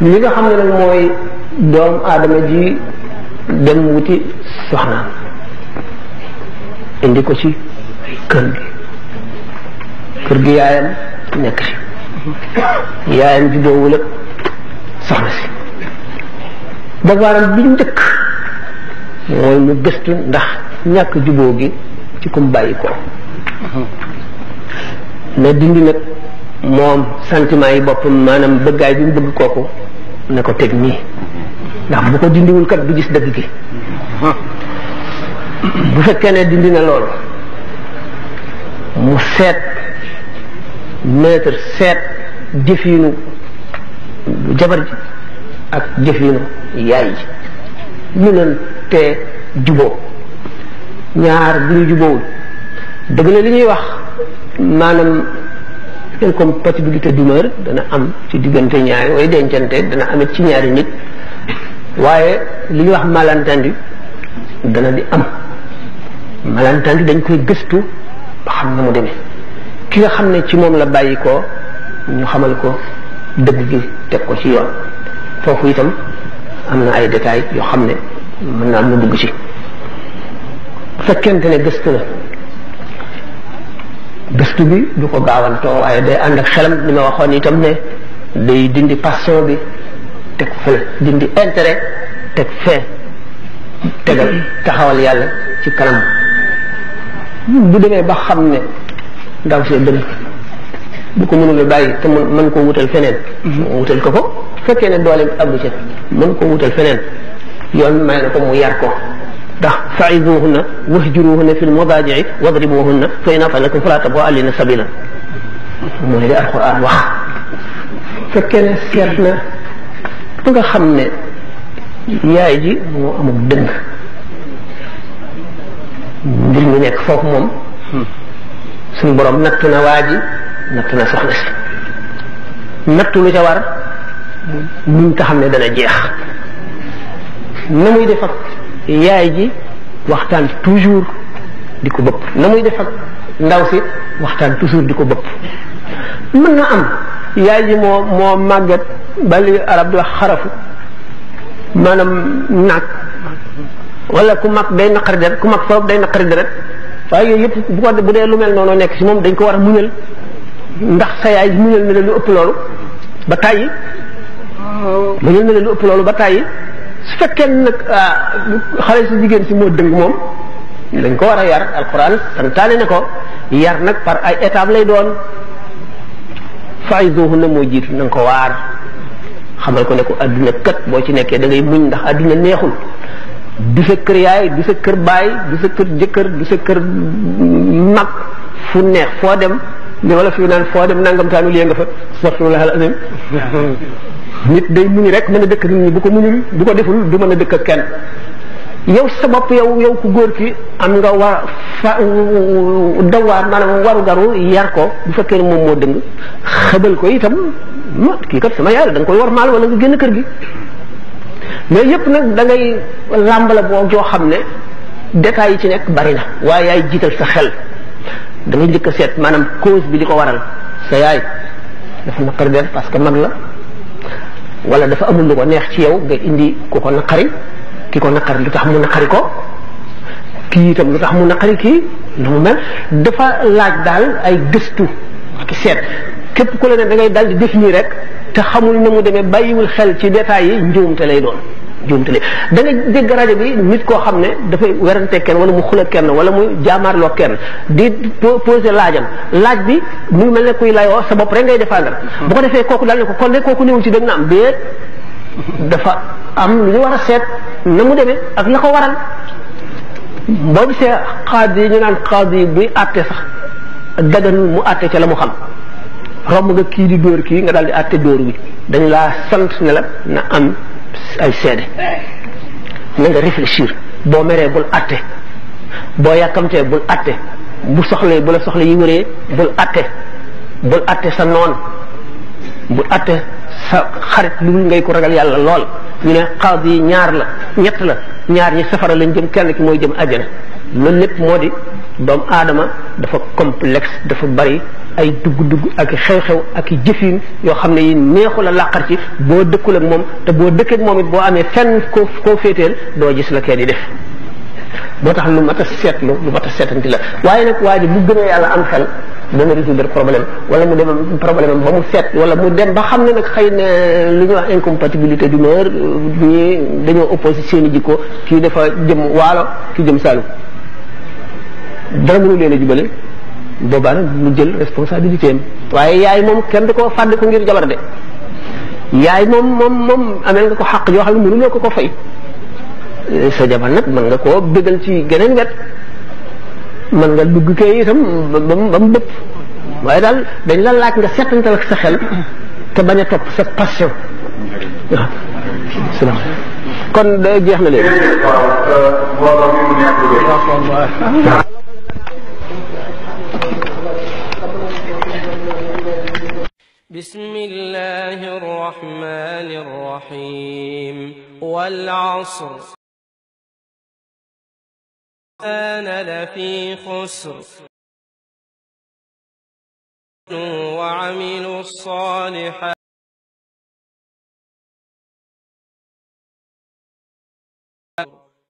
li nga xam ne nag mooy doomu aadama ji dem wuti soxnaam indi ko ci kër gi yaayam nekk ci yaayam ji boowul ak soxna si bavaaram bi njëkk mooy mu gëstu ndax ñàkk jubóo gi ci kum bàyyi ko ne dindi nag moom sentiment yi boppam maanaam bëggaay bi mu bëgg kooku ne ko teg nii ndax bu ko dindiwul kat du gis dëgg gi bu fekkee ne dindi na loolu mu seet seet jëfinu jabar ji ak jëfinu yaay ji ñu leen te juboo ñaar bu ñu jubóowul dëgg la li ñuy wax maanaam incompatibilité d'humeur dana am ci diggante ñaari way dencante dana amit ci ñaari nit waaye li ñuy wax malentendu dana di am malentendu dañ koy gëstu ba xam na mu demee ki nga xam ne ci moom la bàyyi ko ñu xamal ko dëgg gi teg ko ci yoon foofu itam am na ay détails yoo xam ne mën naa am na dugg ci fekkente ne gëstu la gëstu bi du ko gaawantoo waaye day ànd ak xelam li ma waxoon itam ne day dindi passion bi teg fële dindi intérêt teg fee tegal taxawal yàlla ci kanam bu demee ba xam ne ndaw see bëri bu ko mënula bàyyi te mën koo wutal feneen mu wutal ko fekkee ne dooleem àggu ci mën koo wutal feneen yoon may na ko mu yar ko ndax fa'izuhunna wahjuruhunna fil madaaji'i wadribuhunna fa in ata'nakum lakum falaa tabghaw alayhinna sabiila mooy li alquran wax fekkee ne seet na ba nga xam ne yaay ji moo amul dëng mbir mi nekk foofu moom suñu borom nattu na waa ji nattu na soxna si nattu lu ca war muñ ko xam ne dana jeex na muy def ak yaay ji waxtaan toujours di ko bëpp na muy def ak ndaw si waxtaan toujours di ko bëpp mën na am yaay ji moo màgget ba li arab di wax xarafu maanaam naag wala ku mag day naqari deret ku mag foofu day naqari deret waaye yooyu yëpp bu dee lu mel noonu nekk si moom dañ ko war a muñal ndax sa yaay muñal na la lu ëpp loolu ba tàyyi muñal na la lu ëpp loolu ba tàyyi su fekkee nag xale si jigéen si moo dëng moom dañ ko war a yar alquran santaane ne ko yar nag par ay étape lay doon fa'izuhunna moo jiitu na nga ko waar xamal ko ne ko adduna kat boo ci nekkee da ngay muñ ndax adduna neexul du sa kër yaay du sa kër baay du sa kër jëkkër du sa kër mag fu neex foo dem li wala fi naan foo dem nangam taanu lii nga fa astaghfirullah al-azim nit day muñ rek mën a dëkk nit ñi bu ko muñul bu ko deful du mën a dëkk ak kenn yow sa bopp yow ku góor ki am nga war dawaar maanaam waru garu yar ko bu fekkee ne moom moo dëng xëbal ko itam kii kat sama yaay la da nga koy war maal wala nga génn kër gi mais yëpp nag da ngay làmb la boo joo xam ne détails yi ci nekk bari na waaye yaay jiital sa xel da ngay njëkk a seet maanaam cause bi di ko waral sa yaay dafa naqari der parce que mag la wala dafa amul lu ko neex ci yow nga indi ku ko naqari ki ko naqari lu tax mu naqari ko kii itam lu tax mu naqari kii nu mu mel dafa laaj daal ay gëstu ki seet képp ku la ne da ngay dal di def nii rek te xamul na mu demee bàyyiwul xel ci détails yi njuumte lay doon njuumte lay da nga dégg rajo bi nit koo xam ne dafay werante kenn wala mu xula kenn wala mu jaamaarloo kenn di poser laaj bi mu ngi mel ne kuy layoo sa bopp rek ngay défendre bu ko defee kooku daal ne ko kon de kooku néewul ci dëgg na am déet dafa am lu ñu war a seet na mu demee ak la ko waral boo gisee xaadi yi ñu naan xaadi yi buy àtte sax daganul mu àtte ca la mu xam romb nga kii di dóor kii nga daal di àtte dóor wi dañ laa sant ne la na am ay seede na nga réfléchir boo meree bul àtte boo yàkkamtee bul àtte bu la soxla yi wëree bul àtte sa noon bul àtte sa xarit lu ngay ko ragal yàlla lool ñu ne xaadi yi ñett la ñaar ñi safara lañ jëm kenn ki mooy jëm àjjana loolu lépp moo di doomu aadama dafa complexe dafa bari ay dugg-dugg ak xew-xew ak jëfin yoo xam ne yi neexu la làqar ci boo dëkkul ak moom te boo dëkkee ak moom it boo amee fenn koo féeteel doo gis la kee di def moo tax lu mat a seetlu lu mat a seetanti la waaye nag waa ji bu gënee yàlla am xel dana résoudre problème wala mu dem problème am ba mu seet wala mu dem ba xam ne nag xëy na lu ñuy wax incompatibilité d'humeur ñii dañoo opposé seen i jikko kii dafa jëm waalo kii jëm Saalum dara mënu leen a jubale boobaa nag mu jël responsabilité am waaye yaay moom kenn du ko fàdd ko ngir jabar de yaay moom amel nga ko xaq yoo xam ne mënuloo ko fay sa jabar nag mën nga koo bégal ci geneen wet mën nga dugg kay itam ba mu bëpp waaye daal dañ la laaj nga seetantal ak sa xel te bañ a topp sa passion waaw salaam kon da jeex na léegi بسم الله الرحمن الرحيم والعصر كان لفي خسر وعملوا الصالحات